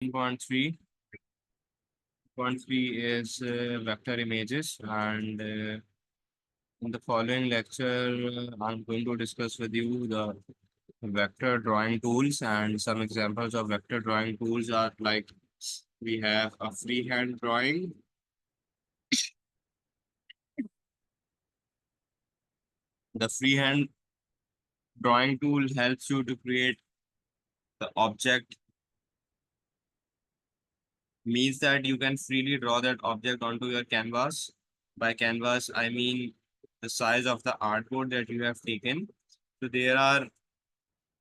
Point three is vector images, and in the following lecture, I'm going to discuss with you the vector drawing tools, and some examples of vector drawing tools are like we have a freehand drawing. The freehand drawing tool helps you to create the object, means that you can freely draw that object onto your canvas. By canvas, I mean the size of the artboard that you have taken. So there are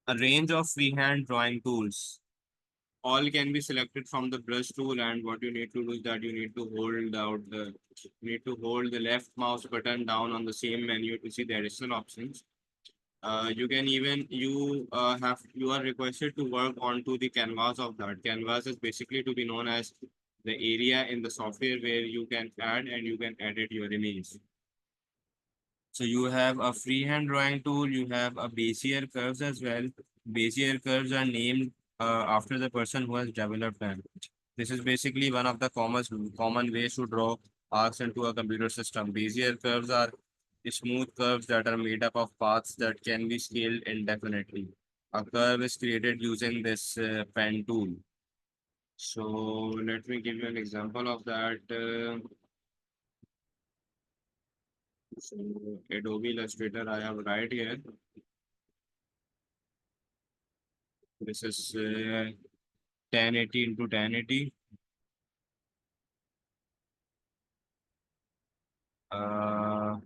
a range of freehand drawing tools. All can be selected from the brush tool, and what you need to do is that you need to hold the left mouse button down on the same menu to see the additional options. You can even you are requested to work onto the canvas of that. Canvas is basically to be known as the area in the software where you can add and you can edit your image. So you have a freehand drawing tool, you have a Bezier curves as well. Bezier curves are named after the person who has developed them. This is basically one of the common ways to draw arcs into a computer system. Bezier curves are smooth curves that are made up of paths that can be scaled indefinitely. A curve is created using this pen tool. So let me give you an example of that. So Adobe Illustrator I have right here. This is 1080 into 1080. Uh,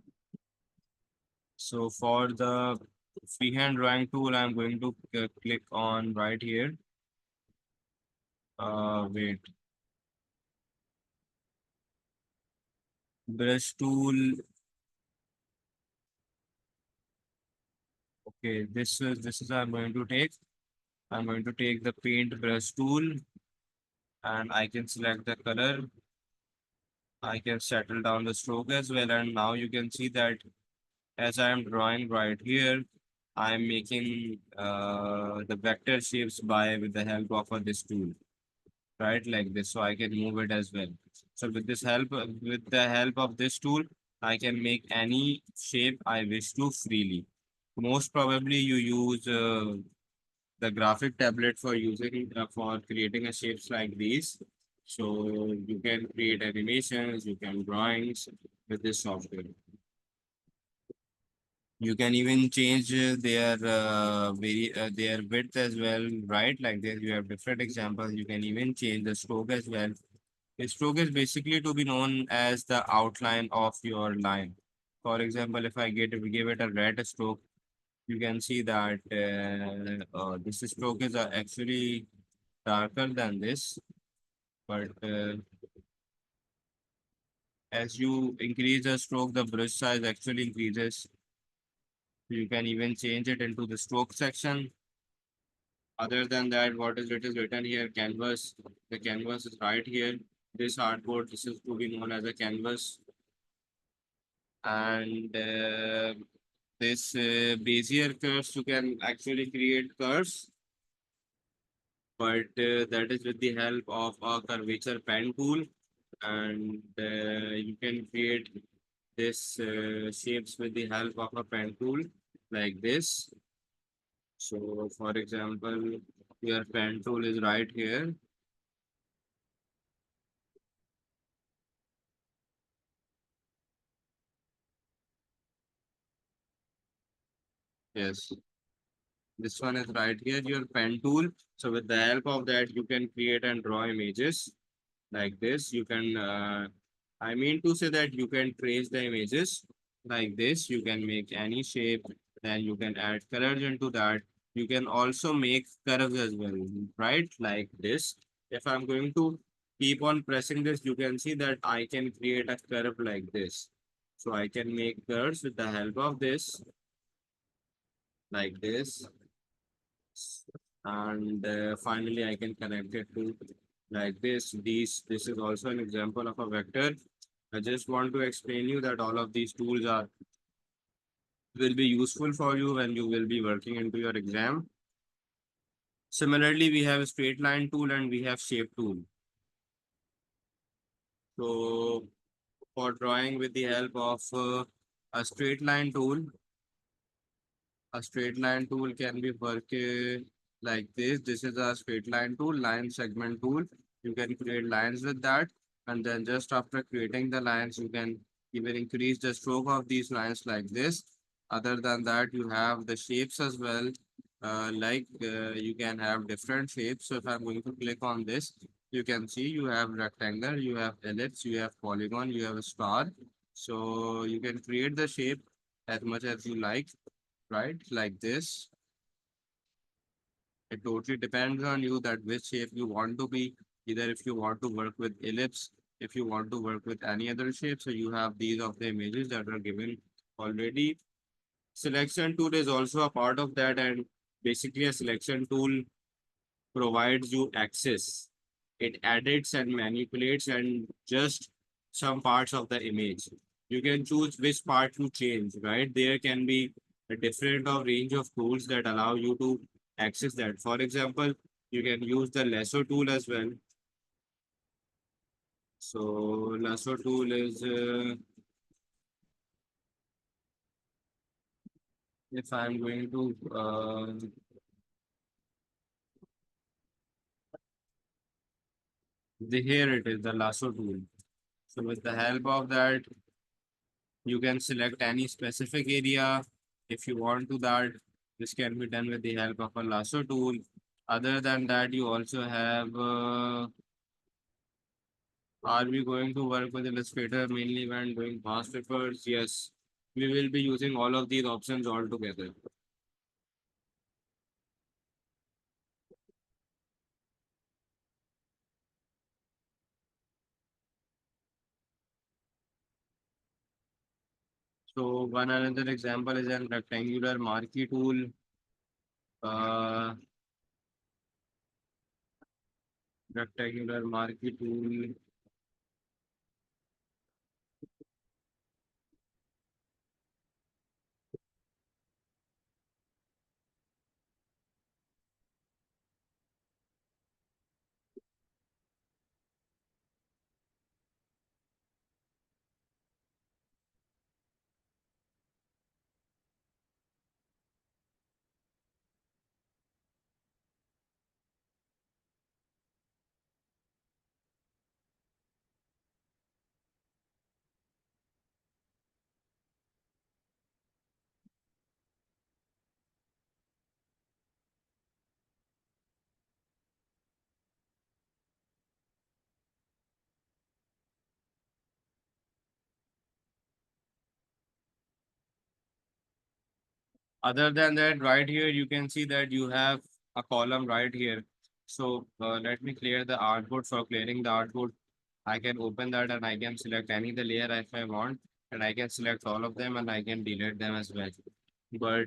so for the freehand drawing tool, I'm going to click on right here. Wait, brush tool. Okay, this is I'm going to take. I'm going to take the paint brush tool, and I can select the color. I can settle down the stroke as well, and now you can see that as I am drawing right here, I'm making the vector shapes by with the help of this tool, right? Like this, so I can move it as well. So with the help of this tool, I can make any shape I wish to freely. Most probably, you use the graphic tablet for using for creating a shapes like these. So you can create animations, you can drawings with this software. You can even change their width as well, right? Like there you have different examples. You can even change the stroke as well. The stroke is basically to be known as the outline of your line. For example, if I give it a red stroke, you can see that this stroke is actually darker than this. But as you increase the stroke, the brush size actually increases. You can even change it into the stroke section. Other than that, what is it is written here, canvas. The canvas is right here. This artboard, this is to be known as a canvas. And this Bezier curves, you can actually create curves, but that is with the help of a curvature pen tool. And you can create this shapes with the help of a pen tool like this. So for example, your pen tool is right here. Yes, this one is right here, your pen tool. So with the help of that, you can create and draw images like this. You can, I mean to say that you can trace the images like this. You can make any shape, then you can add colors into that. You can also make curves as well, right? Like this. If I'm going to keep on pressing this, you can see that I can create a curve like this. So I can make curves with the help of this, like this. And finally I can connect it to like this is also an example of a vector. I just want to explain you that all of these tools are will be useful for you when you will be working into your exam. Similarly, we have a straight line tool and we have shape tool. So for drawing with the help of a straight line tool, a straight line tool can be work like this. This is a straight line tool, line segment tool. You can create lines with that. And then just after creating the lines, you can even increase the stroke of these lines like this. Other than that, you have the shapes as well. You can have different shapes. So if I'm going to click on this, you can see you have rectangle, you have ellipse, you have polygon, you have a star. So you can create the shape as much as you like, right? Like this. It totally depends on you that which shape you want to be. Either if you want to work with ellipse, if you want to work with any other shape. So you have these of the images that are given already. Selection tool is also a part of that, and basically a selection tool provides you access. It edits and manipulates and just some parts of the image. You can choose which part to change, right? There can be a different of range of tools that allow you to access that. For example, you can use the lasso tool as well. So lasso tool is if I'm going to here it is the lasso tool. So with the help of that, you can select any specific area if you want to that. This can be done with the help of a lasso tool. Other than that, you also have, are we going to work with Illustrator mainly when doing past papers? Yes, we will be using all of these options all together. So one another example is a rectangular marquee tool. Uh, Rectangular marquee tool. Other than that, right here, you can see that you have a column right here. So let me clear the artboard. For clearing the artboard, I can open that and I can select any the layer if I want, and I can select all of them and I can delete them as well. But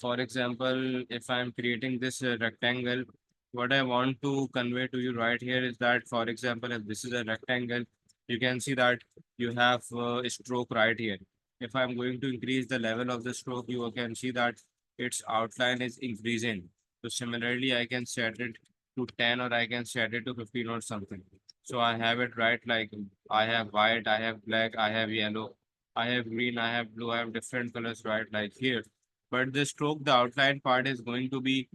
for example, if I'm creating this rectangle, what I want to convey to you right here is that, for example, if this is a rectangle, you can see that you have a stroke right here. If I'm going to increase the level of the stroke, you can see that its outline is increasing. So similarly, I can set it to 10 or I can set it to 15 or something. So I have it right like I have white, I have black, I have yellow, I have green, I have blue, I have different colors right like here. But the stroke, the outline part is going to be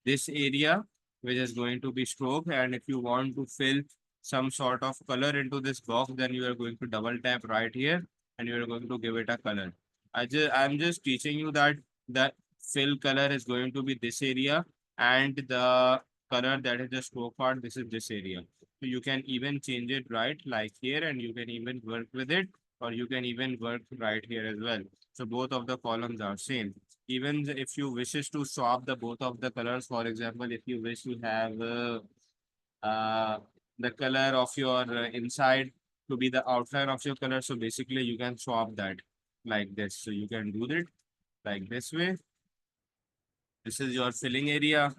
this area, which is going to be stroke. And if you want to fill some sort of color into this box, then you are going to double tap right here and you are going to give it a color. I'm just teaching you that the fill color is going to be this area, and the color that is the stroke part, this is this area. So you can even change it right like here, and you can even work with it, or you can even work right here as well. So both of the columns are same. Even if you wishes to swap the both of the colors, for example, if you wish to have uh, the color of your inside to be the outline of your color, so basically you can swap that like this. So you can do it like this way. This is your filling area.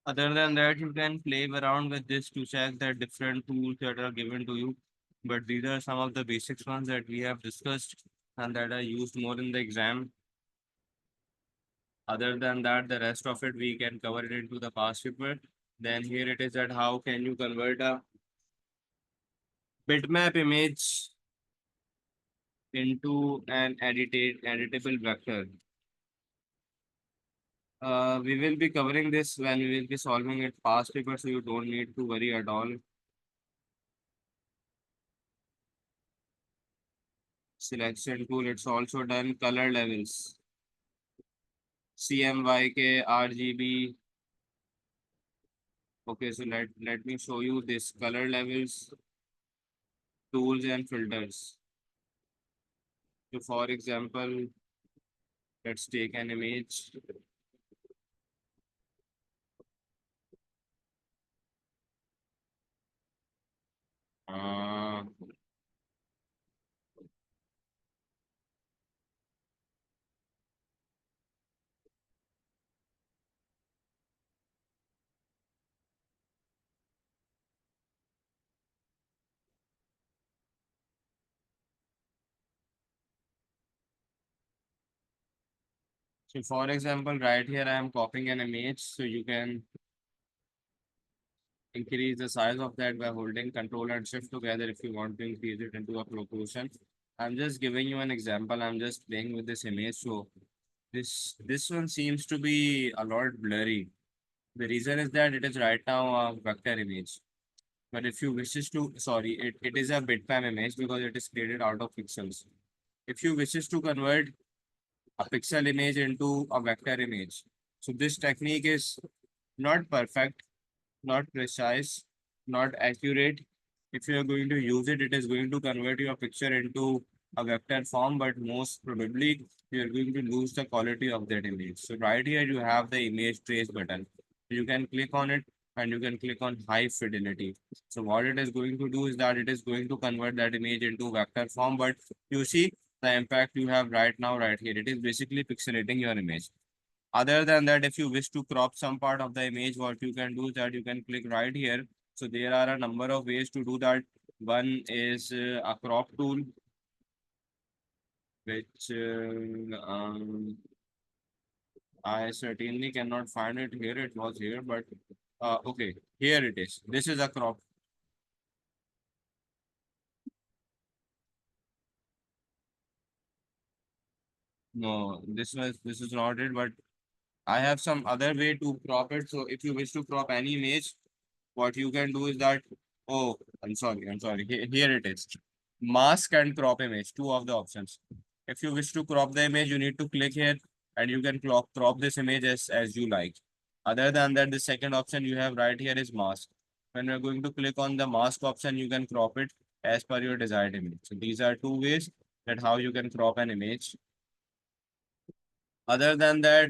Other than that, you can play around with this to check the different tools that are given to you. But these are some of the basics ones that we have discussed and that are used more in the exam. Other than that, the rest of it we can cover it into the past paper. Then here it is that how can you convert a bitmap image into an editable vector. We will be covering this when we will be solving it past paper, so you don't need to worry at all. Selection tool, it's also done color levels. CMYK, RGB. Okay, so let me show you this color levels, tools and filters. So for example, let's take an image. Uh, so for example, right here I am copying an image, so you can increase the size of that by holding Control and Shift together if you want to increase it into a proportion. I'm just giving you an example. I'm just playing with this image. So this one seems to be a lot blurry. The reason is that it is right now a vector image. But if you wishes to, sorry, it is a bitmap image because it is created out of pixels. If you wishes to convert a pixel image into a vector image, so this technique is not perfect, not precise, not accurate. If you are going to use it, it is going to convert your picture into a vector form, but most probably you are going to lose the quality of that image. So right here you have the image trace button. You can click on it and you can click on high fidelity. So what it is going to do is that it is going to convert that image into vector form, but you see the impact you have right now right here. It is basically pixelating your image. Other than that, if you wish to crop some part of the image, what you can do is that you can click right here. So there are a number of ways to do that. One is a crop tool, which I certainly cannot find it here. It was here, but okay, here it is. This is a crop. No, this is not it, but I have some other way to crop it. So if you wish to crop any image, what you can do is that, oh, I'm sorry. Here it is. Mask and crop image, two of the options. If you wish to crop the image, you need to click here and you can crop this image as you like. Other than that, the second option you have right here is mask. When you're going to click on the mask option, you can crop it as per your desired image. So these are two ways that how you can crop an image. Other than that,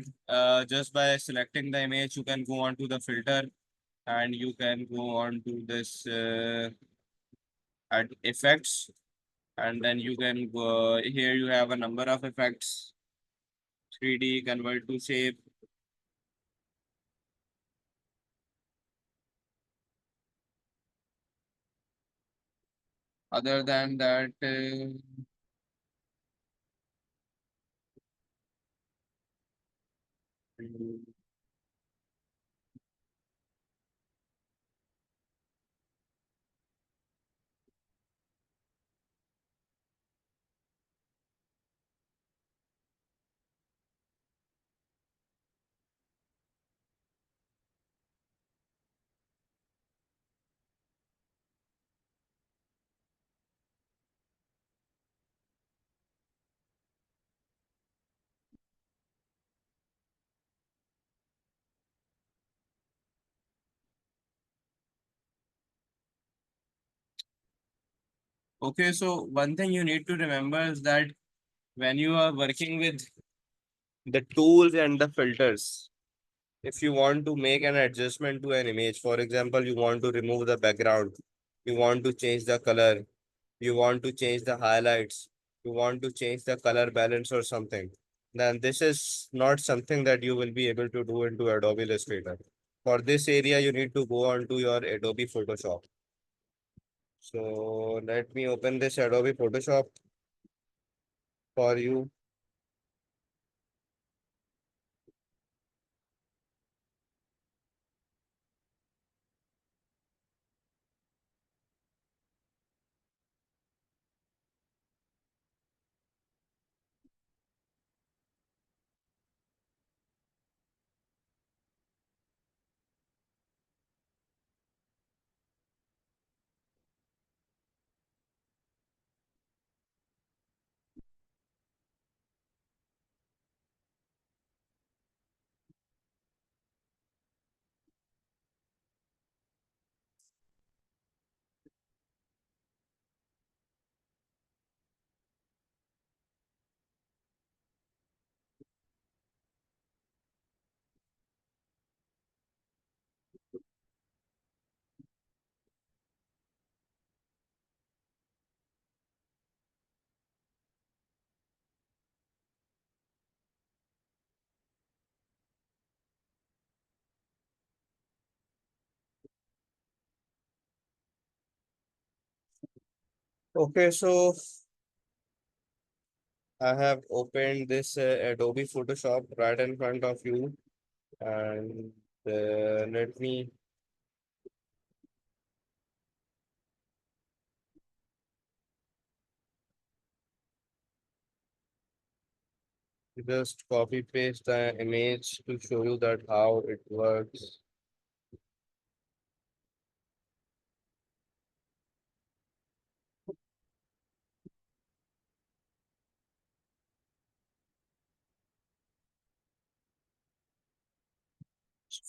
just by selecting the image, you can go on to the filter and you can go on to this at effects, and then you can go here. You have a number of effects: 3D, convert to shape. Other than that, okay, so one thing you need to remember is that when you are working with the tools and the filters, if you want to make an adjustment to an image, for example, you want to remove the background, you want to change the color, you want to change the highlights, you want to change the color balance or something, then this is not something that you will be able to do into Adobe Illustrator. For this area, you need to go onto your Adobe Photoshop. So let me open this Adobe Photoshop for you. Okay, so I have opened this Adobe Photoshop right in front of you, and let me just copy paste the image to show you that how it works.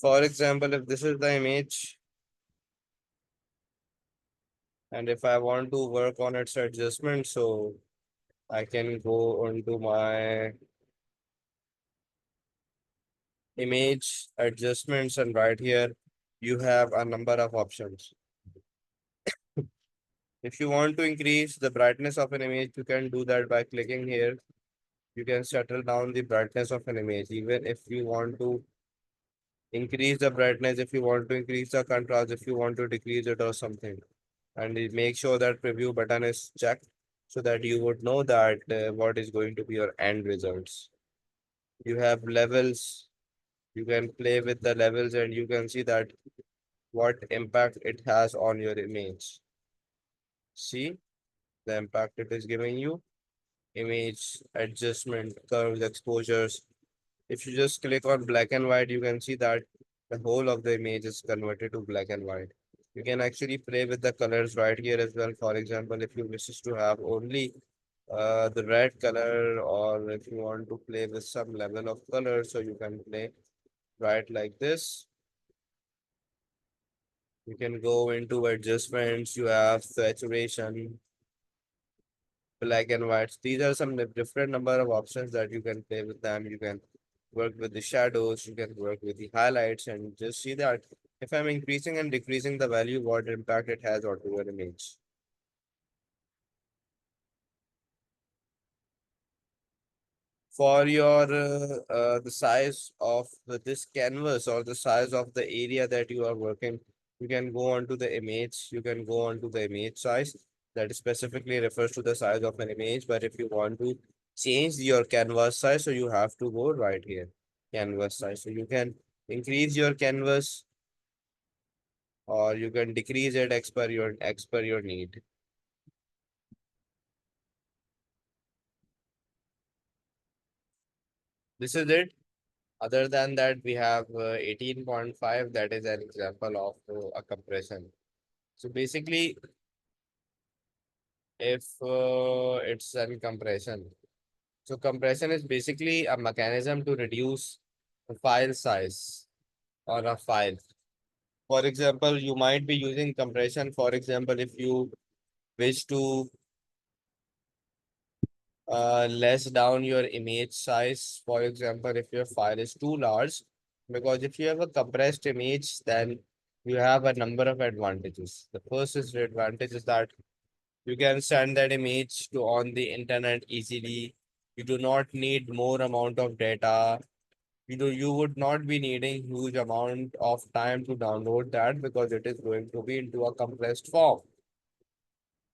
For example, if this is the image, and if I want to work on its adjustment, so I can go onto my image adjustments, and right here you have a number of options. If you want to increase the brightness of an image, you can do that by clicking here. You can settle down the brightness of an image. Even if you want to increase the brightness, if you want to increase the contrast, if you want to decrease it or something. And make sure that preview button is checked so that you would know that what is going to be your end results. You have levels. You can play with the levels and you can see that what impact it has on your image. See the impact it is giving you. Image adjustment, curves, exposures. If you just click on black and white, you can see that the whole of the image is converted to black and white. You can actually play with the colors right here as well. For example, if you wishes to have only the red color, or if you want to play with some level of color, so you can play right like this. You can go into adjustments. You have saturation, black and whites. These are some different number of options that you can play with them. You can work with the shadows, you can work with the highlights, and just see that if I'm increasing and decreasing the value, what impact it has onto your image. For your the size of this canvas or the size of the area that you are working, you can go onto the image. You can go onto the image size that specifically refers to the size of an image. But if you want to change your canvas size, so you have to go right here, canvas size. So you can increase your canvas or you can decrease it as per your need. This is it. Other than that, we have 18.5. That is an example of a compression. So basically, if it's an compression, so compression is basically a mechanism to reduce the file size or a file. For example, you might be using compression. For example, if you wish to less down your image size. For example, if your file is too large, because if you have a compressed image, then you have a number of advantages. The first is the advantage is that you can send that image to on the internet easily. You do not need more amount of data. You would not be needing huge amount of time to download that because it is going to be into a compressed form.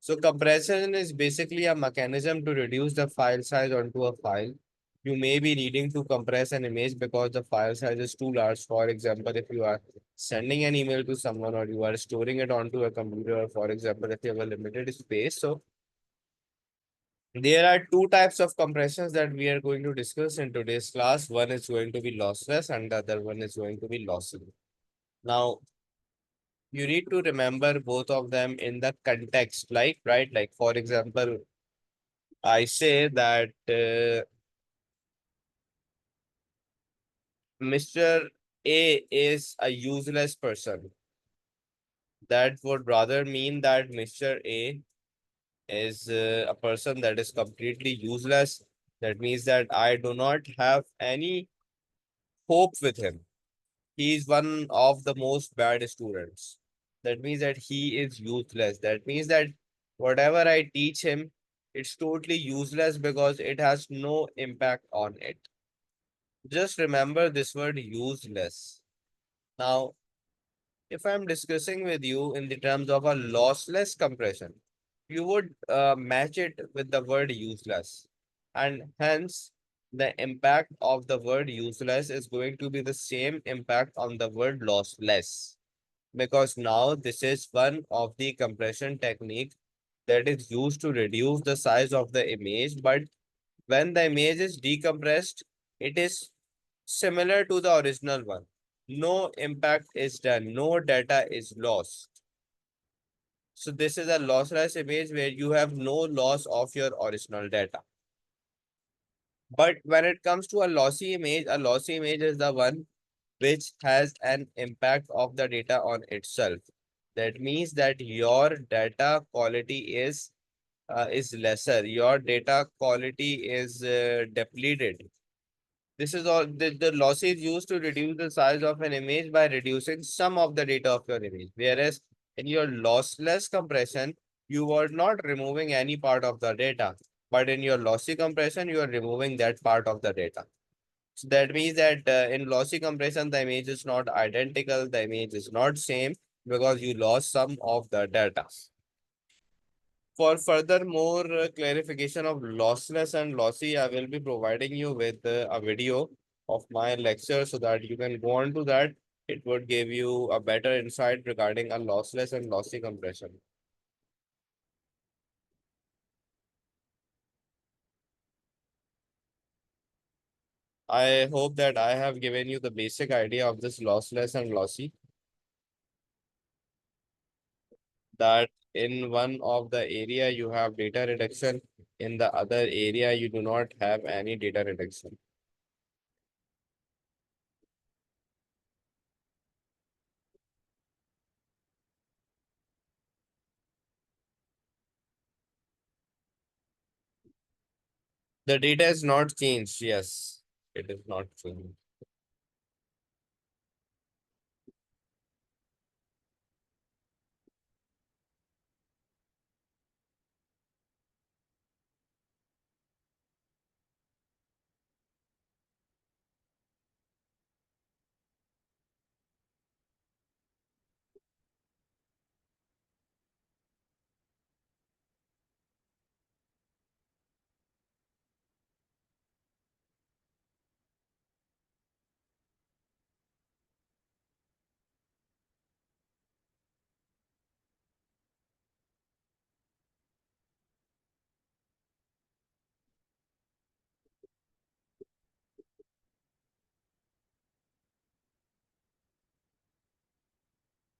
So compression is basically a mechanism to reduce the file size onto a file. You may be needing to compress an image because the file size is too large. For example, if you are sending an email to someone or you are storing it onto a computer, for example, if you have a limited space. So there are two types of compressions that we are going to discuss in today's class. One is going to be lossless and the other one is going to be lossy. Now, you need to remember both of them in the context, like, right? Like, for example, I say that Mr. A is a useless person. That would rather mean that Mr. A is a person that is completely useless. That means that I do not have any hope with him. He is one of the most bad students. That means that he is useless. That means that whatever I teach him, it's totally useless because it has no impact on it. Just remember this word useless. Now, if I'm discussing with you in the terms of a lossless compression, you would match it with the word useless. And hence, the impact of the word useless is going to be the same impact on the word lossless. Because now this is one of the compression technique that is used to reduce the size of the image. But when the image is decompressed, it is similar to the original one. No impact is done, no data is lost. So this is a lossless image where you have no loss of your original data. But when it comes to a lossy image is the one which has an impact of the data on itself. That means that your data quality is lesser. Your data quality is depleted. This is all the loss is used to reduce the size of an image by reducing some of the data of your image. Whereas in your lossless compression, you are not removing any part of the data. But in your lossy compression, you are removing that part of the data. So that means that in lossy compression, the image is not identical, the image is not same because you lost some of the data. For further more clarification of lossless and lossy, I will be providing you with a video of my lecture so that you can go on to that. It would give you a better insight regarding a lossless and lossy compression. I hope that I have given you the basic idea of this lossless and lossy, that in one of the area you have data reduction, in the other area you do not have any data reduction. The data is not changed. Yes, it is not changed.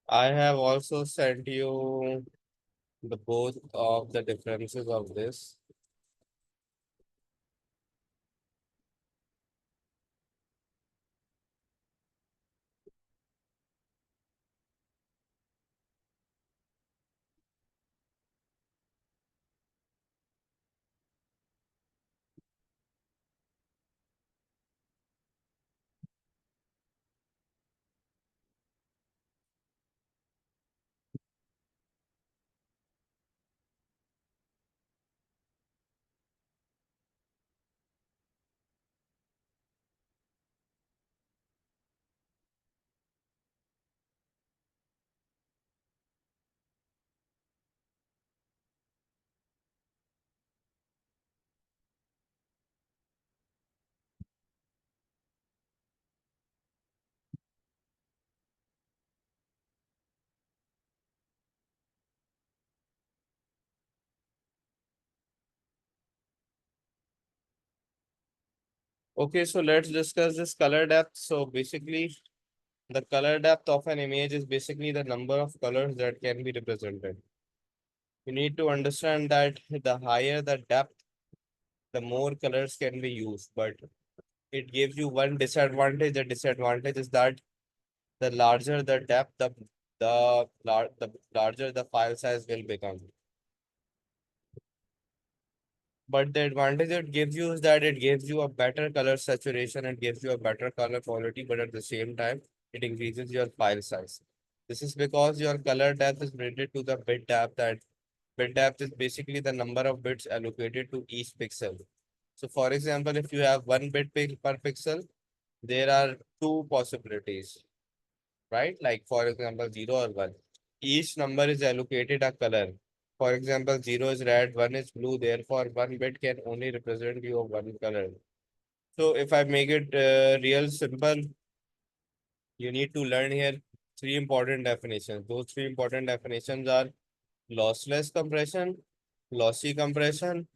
I have also sent you the both of the differences of this. Okay, so let's discuss this color depth. So basically, the color depth of an image is basically the number of colors that can be represented. You need to understand that the higher the depth, the more colors can be used. But it gives you one disadvantage. The disadvantage is that the larger the depth, the larger the file size will become. But the advantage it gives you is that it gives you a better color saturation, it gives you a better color quality, but at the same time, it increases your file size. This is because your color depth is related to the bit depth, and bit depth is basically the number of bits allocated to each pixel. So for example, if you have one bit per pixel, there are two possibilities, right? Like for example, 0 or 1. Each number is allocated a color. For example, 0 is red, 1 is blue, therefore one bit can only represent you of one color. So if I make it real simple, you need to learn here three important definitions. Those three important definitions are lossless compression, lossy compression,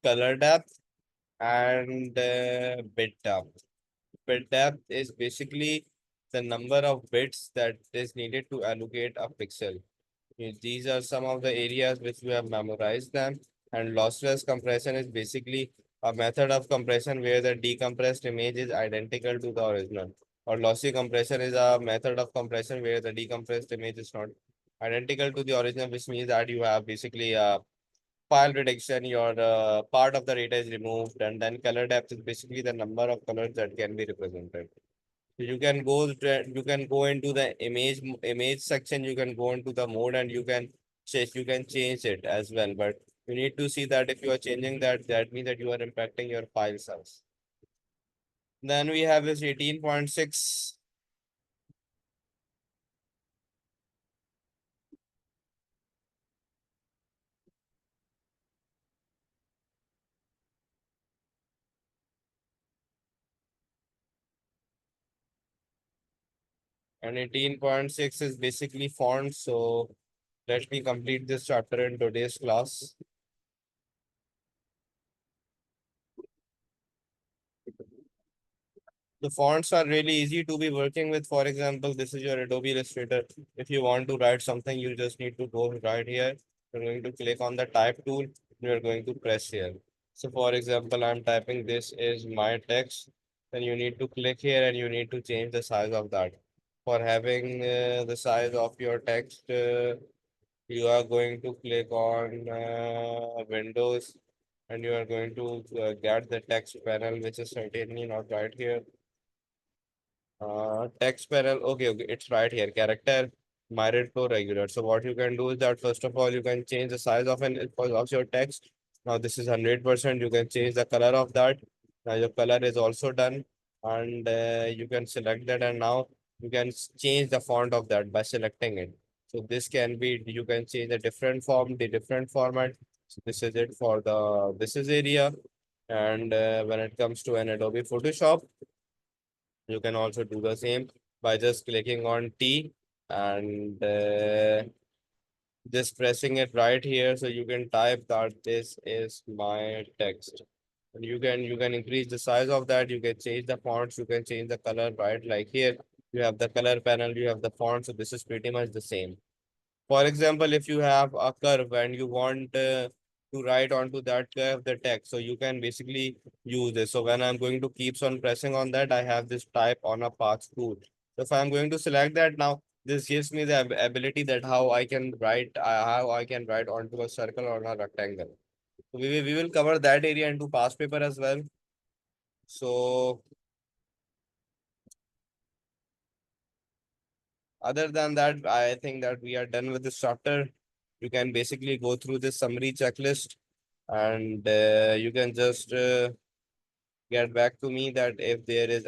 color depth, and bit depth. Bit depth is basically the number of bits that is needed to allocate a pixel. These are some of the areas which we have memorized them. And lossless compression is basically a method of compression where the decompressed image is identical to the original. Or lossy compression is a method of compression where the decompressed image is not identical to the original, which means that you have basically a file reduction, your part of the data is removed, and then color depth is basically the number of colors that can be represented. So you can go into the image section, you can go into the mode and you can change it as well. But you need to see that if you are changing that, that means that you are impacting your file size. Then we have this 18.6 and 18.6 is basically font. So let me complete this chapter in today's class. The fonts are really easy to be working with. For example, this is your Adobe Illustrator. If you want to write something, you just need to go right here. You're going to click on the type tool. You're going to press here. So for example, I'm typing this is my text. Then you need to click here and you need to change the size of that. For having the size of your text, you are going to click on Windows and you are going to get the text panel, which is certainly not right here. Text panel. Okay, okay, it's right here. Character, myriad pro regular. So what you can do is that first of all, you can change the size of your text. Now this is 100%. You can change the color of that. Now your color is also done, and you can select that. And now you can change the font of that by selecting it. So this can be you can change the different form, the different format. So this is it for the this is area. And when it comes to an Adobe Photoshop. You can also do the same by just clicking on T and just pressing it right here. So you can type that this is my text. And you can increase the size of that. You can change the fonts. You can change the color right like here. You have the color panel. You have the font. So this is pretty much the same. For example, if you have a curve and you want to write onto that curve the text, so you can basically use this. So when I'm going to keeps on pressing on that, I have this type on a path tool. So if I'm going to select that now, this gives me the ability that how I can write onto a circle or a rectangle. So we will cover that area into past paper as well. So other than that, I think that we are done with this chapter. You can basically go through this summary checklist and you can just get back to me that if there is